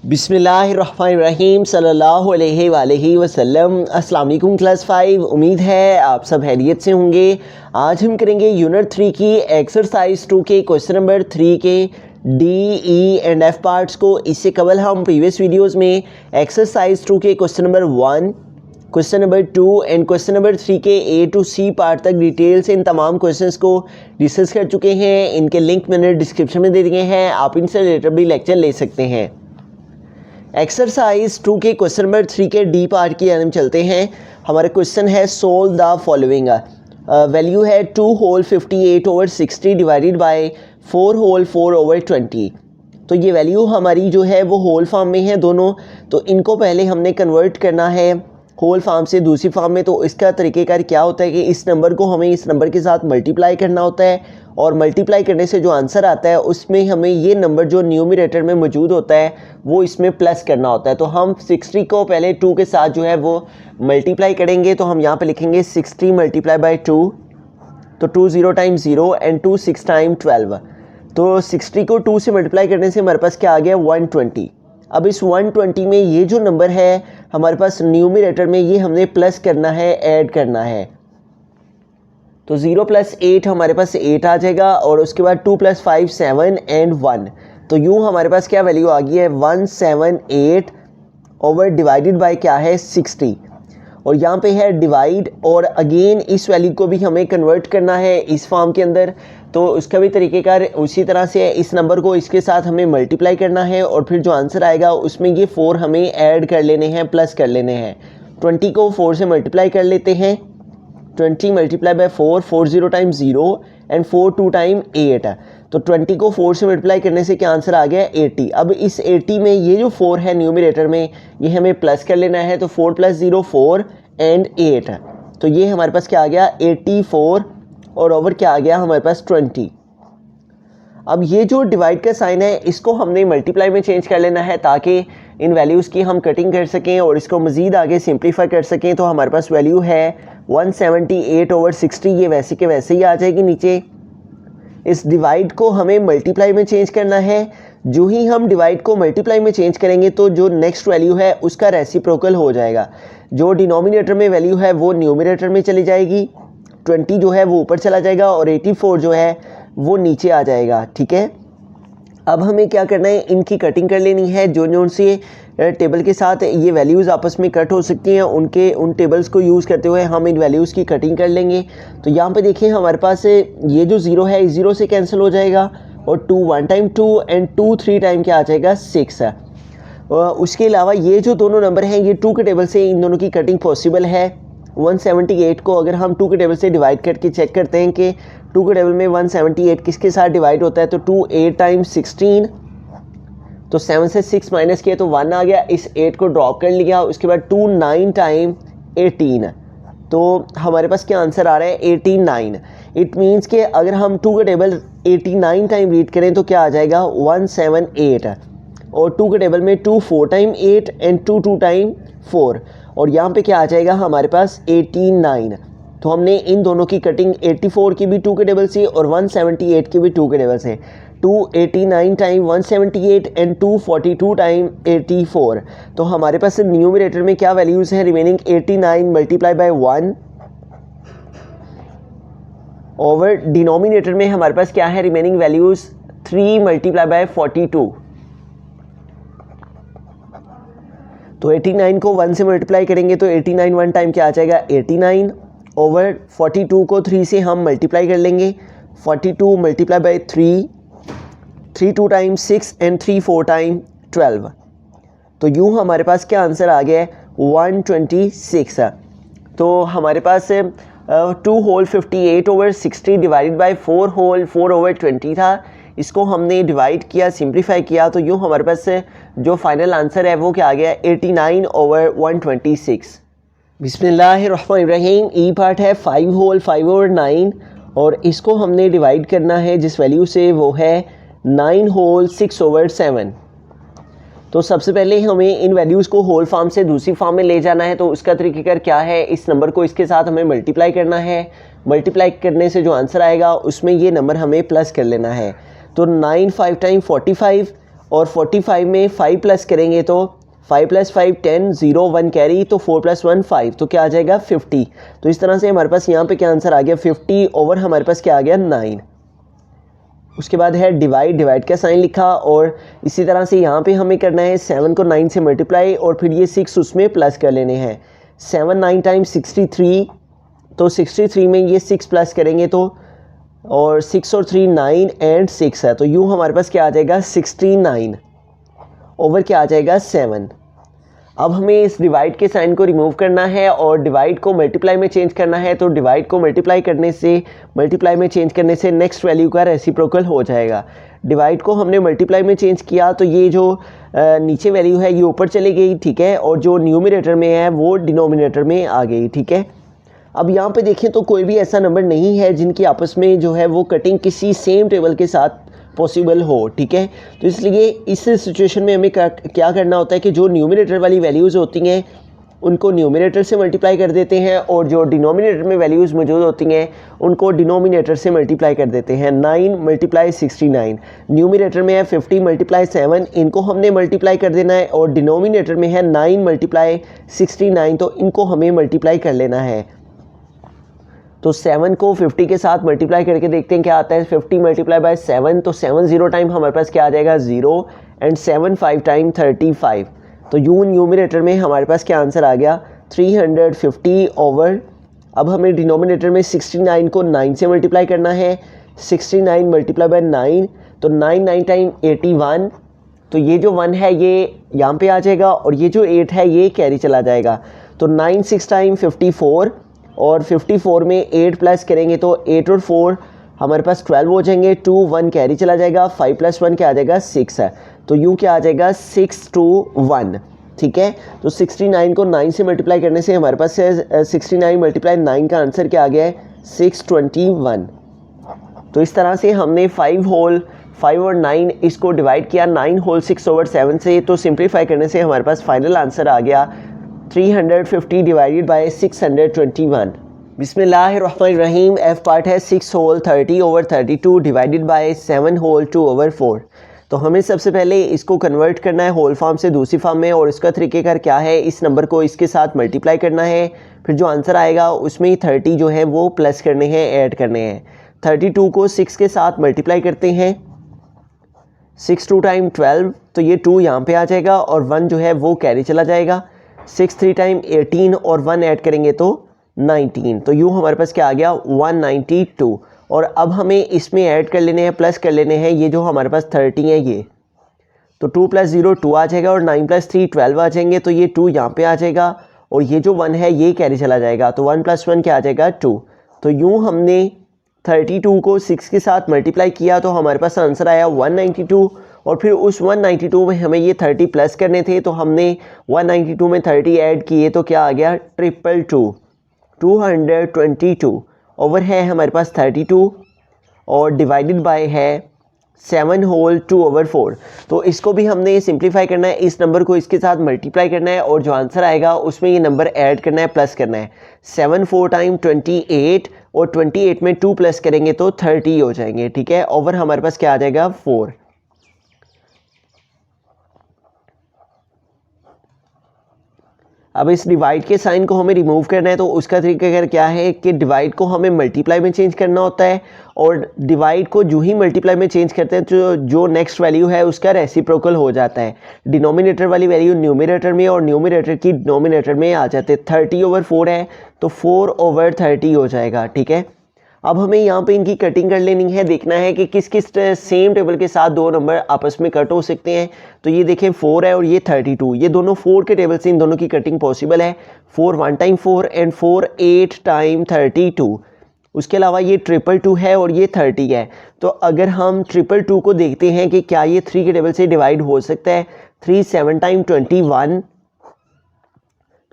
बिस्मिल्लाहिर्रहमानिर्रहीम सल्लल्लाहु अलैहि वसल्लम। अस्सलाम वालेकुम क्लास 5। उम्मीद है आप सब खैरियत से होंगे। आज हम करेंगे यूनिट 3 की एक्सरसाइज 2 के क्वेश्चन नंबर 3 के D E and F parts को। इससे कबल हम प्रीवियस वीडियोस में एक्सरसाइज 2 के question number 1, question number 2 and question number 3 के ए टू सी पार्ट तक डिटेल से इन तमाम क्वेश्चंस को डिस्कस कर चुके हैं। इनके लिंक मैंने डिस्क्रिप्शन में दे दिए हैं, आप इनसे रिलेटेड भी लेक्चर ले सकते हैं। एक्सरसाइज 2 के क्वेश्चन नंबर 3 के डी पार्ट की हम चलते हैं। हमारा क्वेश्चन है सोल्व द फॉलोइंग। वैल्यू है 2 होल 58/60 डिवाइडेड बाय 4 होल 4/20। तो ये वैल्यू हमारी जो है वो होल फॉर्म में है दोनों, तो इनको पहले हमने कन्वर्ट करना है होल फॉर्म से दूसरी फॉर्म में। तो इसका तरीक़ेकार क्या होता है कि इस नंबर को हमें इस नंबर के साथ मल्टीप्लाई करना होता है और मल्टीप्लाई करने से जो आंसर आता है उसमें हमें ये नंबर जो न्यूमरेटर में मौजूद होता है वो इसमें प्लस करना होता है। तो हम 60 को पहले 2 के साथ जो है वो मल्टीप्लाई करेंगे। तो हम यहाँ पे लिखेंगे 60 मल्टीप्लाई बाई 2, तो 2 0 टाइम्स 0 एंड 2 6 टाइम 12। तो 60 को 2 से मल्टीप्लाई करने से हमारे पास क्या आ गया 120। अब इस 120 में ये जो नंबर है हमारे पास न्यूमरेटर में ये हमने प्लस करना है, ऐड करना है। तो 0 + 8 हमारे पास 8 आ जाएगा और उसके बाद 2 + 5 7 एंड 1। तो यूँ हमारे पास क्या वैल्यू आ गई है 178 ओवर डिवाइडेड बाय क्या है 60। और यहाँ पे है डिवाइड और अगेन इस वैल्यू को भी हमें कन्वर्ट करना है इस फॉर्म के अंदर। तो उसका भी तरीक़ेकार उसी तरह से है, इस नंबर को इसके साथ हमें मल्टीप्लाई करना है और फिर जो आंसर आएगा उसमें ये 4 हमें ऐड कर लेने हैं, प्लस कर लेने हैं। 20 को 4 से मल्टीप्लाई कर लेते हैं। 20 multiply by 4, 4 0 time 0 and 4 2 time 8। तो 20 को 4 से मल्टीप्लाई करने से क्या आंसर आ गया 80। अब इस 80 में ये जो 4 है न्यूमरेटर में ये हमें प्लस कर लेना है। तो 4 + 0 4 एंड 8। तो ये हमारे पास क्या आ गया 84 और ओवर क्या आ गया हमारे पास 20। अब ये जो डिवाइड का साइन है इसको हमने मल्टीप्लाई में चेंज कर लेना है ताकि इन वैल्यूज़ की हम कटिंग कर सकें और इसको मज़ीद आगे सिंप्लीफाई कर सकें। तो हमारे पास वैल्यू है 178/60, ये वैसे के वैसे ही आ जाएगी नीचे। इस डिवाइड को हमें मल्टीप्लाई में चेंज करना है। जो ही हम डिवाइड को मल्टीप्लाई में चेंज करेंगे तो जो नेक्स्ट वैल्यू है उसका रेसिप्रोकल हो जाएगा। जो डिनोमिनेटर में वैल्यू है वो न्यूमरेटर में चली जाएगी, 20 जो है वो ऊपर चला जाएगा और 84 जो है वो नीचे आ जाएगा। ठीक है, अब हमें क्या करना है इनकी कटिंग कर लेनी है। जो से टेबल के साथ ये वैल्यूज़ आपस में कट हो सकती हैं उन टेबल्स को यूज़ करते हुए हम इन वैल्यूज़ की कटिंग कर लेंगे। तो यहाँ पे देखिए हमारे पास ये जो 0 है इस 0 से कैंसिल हो जाएगा और 2 1 टाइम 2 एंड 2 3 टाइम क्या आ जाएगा 6 है। उसके अलावा ये जो दोनों नंबर हैं ये 2 के टेबल से इन दोनों की कटिंग पॉसिबल है। 178 को अगर हम 2 के टेबल से डिवाइड करके चेक करते हैं कि 2 के टेबल में 178 किसके साथ डिवाइड होता है, तो 2 8 टाइम्स 16। तो 7 से 6 माइनस किया तो 1 आ गया, इस 8 को ड्रॉप कर लिया। उसके बाद 2 9 टाइम 18। तो हमारे पास क्या आंसर आ रहा है 89। इट मीन्स कि अगर हम 2 का टेबल 89 टाइम रीड करें तो क्या आ जाएगा 178। और 2 के टेबल में 2 4 टाइम 8 एंड 2 2 टाइम 4। और यहाँ पे क्या आ जाएगा हमारे पास 89। तो हमने इन दोनों की कटिंग 84 की भी 2 के टेबल से और 178 की भी 2 के टेबल से। 289 टाइम 178 एंड 242 टाइम 84। तो हमारे पास न्यूमरेटर में क्या वैल्यूज़ हैं remaining 89 multiply by 1 over denominator में हमारे पास क्या है रिमेनिंग वैल्यूज़ 3 मल्टीप्लाई बाय 42। तो 89 को 1 से मल्टीप्लाई करेंगे तो 89 1 टाइम क्या आ जाएगा 89 ओवर 42 को 3 से हम मल्टीप्लाई कर लेंगे। 42 multiply by 3, 3 2 time 6 and 3 4 time 12। तो यूँ हमारे पास क्या आंसर आ गया है 126। तो हमारे पास 2 होल 58/60 डिवाइडेड बाय 4 होल 4/20 था। इसको हमने डिवाइड किया, सिंप्लीफाई किया, तो यूँ हमारे पास जो फाइनल आंसर है वो क्या आ गया 89/126। बिस्मिल्लाहिर्रहमानिर्रहीम। ई पार्ट है 5 होल 5/9 और इसको हमने डिवाइड करना है जिस वैल्यू से वो है 9 होल 6/7। तो सबसे पहले हमें इन वैल्यूज़ को होल फॉर्म से दूसरी फॉर्म में ले जाना है। तो उसका तरीक़ेकार क्या है, इस नंबर को इसके साथ हमें मल्टीप्लाई करना है। मल्टीप्लाई करने से जो आंसर आएगा उसमें ये नंबर हमें प्लस कर लेना है। तो 9 5 टाइम 45 और 45 में 5 प्लस करेंगे तो 5 + 5 10, 0 1 कैरी, तो 4 + 1 5, तो क्या आ जाएगा 50। तो इस तरह से हमारे पास यहाँ पे क्या आंसर आ गया 50 ओवर हमारे पास क्या आ गया 9। उसके बाद है डिवाइड का साइन लिखा, और इसी तरह से यहाँ पे हमें करना है 7 को 9 से मल्टीप्लाई, और फिर ये 6 उसमें प्लस कर लेने हैं। 7 9 टाइम्स 63, तो 63 में ये 6 प्लस करेंगे तो, और 6 और 3 9 एंड 6 है, तो यूँ हमारे पास क्या आ जाएगा 69 ओवर क्या आ जाएगा 7। अब हमें इस डिवाइड के साइन को रिमूव करना है और डिवाइड को मल्टीप्लाई में चेंज करना है। तो डिवाइड को मल्टीप्लाई में चेंज करने से नेक्स्ट वैल्यू का रेसिप्रोकल हो जाएगा। डिवाइड को हमने मल्टीप्लाई में चेंज किया तो ये जो नीचे वैल्यू है ये ऊपर चली गई, ठीक है, और जो न्यूमरेटर में है वो डिनोमिनेटर में आ गई, ठीक है। अब यहाँ पे देखें तो कोई भी ऐसा नंबर नहीं है जिनकी आपस में जो है वो कटिंग किसी सेम टेबल के साथ पॉसिबल हो, ठीक है। तो इसलिए इस सिचुएशन में हमें क्या करना होता है कि जो न्यूमरेटर वाली वैल्यूज़ होती हैं उनको न्यूमरेटर से मल्टीप्लाई कर देते हैं, और जो डिनोमिनेटर में वैल्यूज़ मौजूद होती हैं उनको डिनोमिनेटर से मल्टीप्लाई कर देते हैं। 9 × 69, न्यूमरेटर में है 50 × 7, इनको हमने मल्टीप्लाई कर देना है, और डिनोमिनेटर में है 9 × 69, तो इनको हमें मल्टीप्लाई कर लेना है। तो 7 को 50 के साथ मल्टीप्लाई करके देखते हैं क्या आता है। 50 × 7, तो 7 0 टाइम हमारे पास क्या आ जाएगा 0, एंड 7 5 टाइम 35, तो यूँ न्यूमरेटर में हमारे पास क्या आंसर आ गया 350 ओवर। अब हमें डिनोमिनेटर में 69 को 9 से मल्टीप्लाई करना है। 69 × 9, तो 9 9 टाइम 81, तो ये जो 1 है ये यहाँ पे आ जाएगा, और ये जो 8 है ये कैरी चला जाएगा। तो 9 6 टाइम 54, और 54 में 8 प्लस करेंगे तो 8 और 4 हमारे पास 12 हो जाएंगे। 2 1 कैरी चला जाएगा। 5 + 1 क्या आ जाएगा 6 है, तो यूँ क्या आ जाएगा 6 2 1, ठीक है। तो 69 को 9 से मल्टीप्लाई करने से हमारे पास 69 × 9 का आंसर क्या आ गया है 621। तो इस तरह से हमने 5 होल 5 और 9 इसको डिवाइड किया 9 होल 6 ओवर 7 से, तो सिंप्लीफाई करने से हमारे पास फाइनल आंसर आ गया 350 डिवाइडेड बाय 621। बिस्मिल्लाहिर्रहमानिर्रहीम। एफ पार्ट है 6 whole 30 over 32 divided by 7 whole 2 over 4। तो हमें सबसे पहले इसको कन्वर्ट करना है होल फॉर्म से दूसरी फॉर्म में, और इसका तरीक़ेकार क्या है, इस नंबर को इसके साथ मल्टीप्लाई करना है, फिर जो आंसर आएगा उसमें 30 जो है वो प्लस करने हैं, ऐड करने हैं। 32 को 6 के साथ मल्टीप्लाई करते हैं, 6 2 टाइम 12, तो ये 2 यहाँ पे आ जाएगा, और 1 जो है वो कैरी चला जाएगा। 6 3 टाइम 18, और 1 ऐड करेंगे तो 19, तो यूँ हमारे पास क्या आ गया 192। और अब हमें इसमें ऐड कर लेने हैं, प्लस कर लेने हैं ये जो हमारे पास 30 है ये, तो 2 + 0 2 आ जाएगा, और 9 + 3 12 आ जाएंगे, तो ये 2 यहाँ पे आ जाएगा, और ये जो 1 है ये कैरी चला जाएगा, तो 1 + 1 क्या आ जाएगा 2। तो यूँ हमने 32 को 6 के साथ मल्टीप्लाई किया तो हमारे पास आंसर आया 192, और फिर उस 192 में हमें ये 30 प्लस करने थे, तो हमने 192 में 30 ऐड किए तो क्या आ गया 222, 222 ओवर है हमारे पास 32, और डिवाइडेड बाय है 7 होल 2 ओवर 4। तो इसको भी हमने सिंप्लीफाई करना है, इस नंबर को इसके साथ मल्टीप्लाई करना है, और जो आंसर आएगा उसमें ये नंबर ऐड करना है, प्लस करना है। 7 4 टाइम 28, और 28 में 2 प्लस करेंगे तो 30 हो जाएंगे, ठीक है। ओवर हमारे पास क्या आ जाएगा 4। अब इस डिवाइड के साइन को हमें रिमूव करना है, तो उसका तरीका क्या है कि डिवाइड को हमें मल्टीप्लाई में चेंज करना होता है, और डिवाइड को जो ही मल्टीप्लाई में चेंज करते हैं तो जो नेक्स्ट वैल्यू है उसका रेसिप्रोकल हो जाता है। डिनोमिनेटर वाली वैल्यू न्यूमरेटर में, और न्यूमरेटर की डिनोमिनेटर में आ जाते हैं। 30 ओवर 4 है तो 4 ओवर 30 हो जाएगा, ठीक है। अब हमें यहाँ पे इनकी कटिंग कर लेनी है, देखना है कि किस किस सेम टेबल के साथ दो नंबर आपस में कट हो सकते हैं। तो ये देखें 4 है और ये 32, ये दोनों 4 के टेबल से इन दोनों की कटिंग पॉसिबल है। 4 1 टाइम 4 एंड 4 8 टाइम 32। उसके अलावा ये 222 है और ये 30 है। तो अगर हम 222 को देखते हैं कि क्या ये 3 के टेबल से डिवाइड हो सकता है। 3 7 टाइम 21,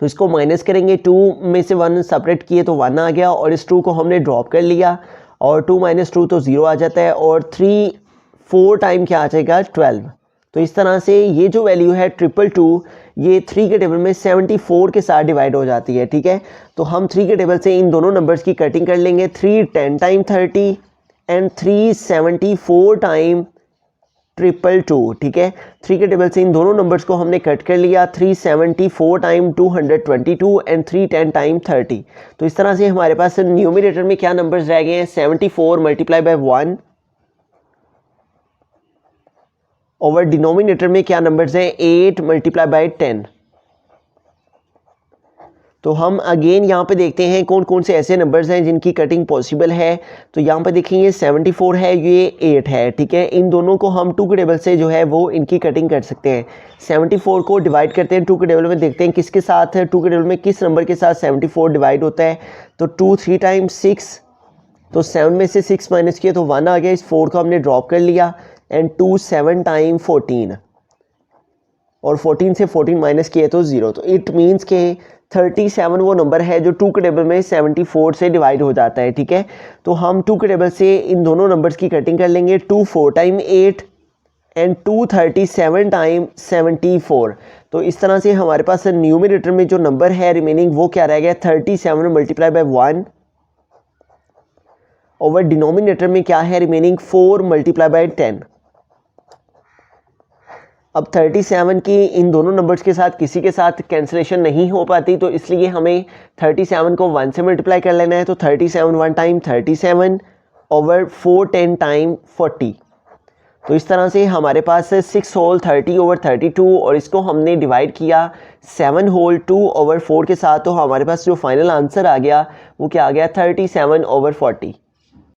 तो इसको माइनस करेंगे, 2 में से 1 सेपरेट किए तो 1 आ गया, और इस 2 को हमने ड्रॉप कर लिया, और 2 - 2 तो 0 आ जाता है, और 3 4 टाइम क्या आ जाएगा 12। तो इस तरह से ये जो वैल्यू है 222, ये 3 के टेबल में 74 के साथ डिवाइड हो जाती है, ठीक है। तो हम 3 के टेबल से इन दोनों नंबर्स की कटिंग कर लेंगे। 3 10 टाइम 30 एंड 3 74 टाइम 222, ठीक है। 3 के टेबल से इन दोनों नंबर्स को हमने कट कर लिया, 374 टाइम 222 एंड 310 टाइम 30। तो इस तरह से हमारे पास न्यूमरेटर में क्या नंबर्स रह गए हैं, 74 मल्टीप्लाई बाय 1 ओवर डिनोमिनेटर में क्या नंबर्स हैं, 8 मल्टीप्लाई बाय 10। तो हम अगेन यहाँ पे देखते हैं कौन कौन से ऐसे नंबर्स हैं जिनकी कटिंग पॉसिबल है। तो यहाँ पे देखेंगे 74 है, ये 8 है, ठीक है। इन दोनों को हम 2 के टेबल से जो है वो इनकी कटिंग कर सकते हैं। 74 को डिवाइड करते हैं 2 के टेबल में, देखते हैं किसके साथ 2 के टेबल में किस नंबर के साथ 74 डिवाइड होता है। तो 2 3 टाइम्स 6, तो 7 में से 6 माइनस किया तो 1 आ गया, इस 4 को हमने ड्रॉप कर लिया। एंड 2 7 टाइम 14, और 14 से 14 माइनस किए तो 0। तो इट मीन्स के 37 वो नंबर है जो 2 के टेबल में 74 से डिवाइड हो जाता है, ठीक है। तो हम 2 के टेबल से इन दोनों नंबर्स की कटिंग कर लेंगे, 2 4 टाइम 8 एंड 237 टाइम 74। तो इस तरह से हमारे पास न्यूमरेटर में जो नंबर है रिमेनिंग वो क्या रह गया, 37 मल्टीप्लाई बाय 1 ओवर डिनोमिनेटर में क्या है रिमेनिंग, 4 मल्टीप्लाई बाय 10। अब 37 की इन दोनों नंबर्स के साथ किसी के साथ कैंसिलेशन नहीं हो पाती, तो इसलिए हमें 37 को 1 से मल्टीप्लाई कर लेना है। तो 37 1 टाइम 37 ओवर 4 10 टाइम 40। तो इस तरह से हमारे पास 6 होल 30 ओवर 32, और इसको हमने डिवाइड किया 7 होल 2 ओवर 4 के साथ। तो हमारे पास जो फाइनल आंसर आ गया वो क्या आ गया, 37 ओवर 40।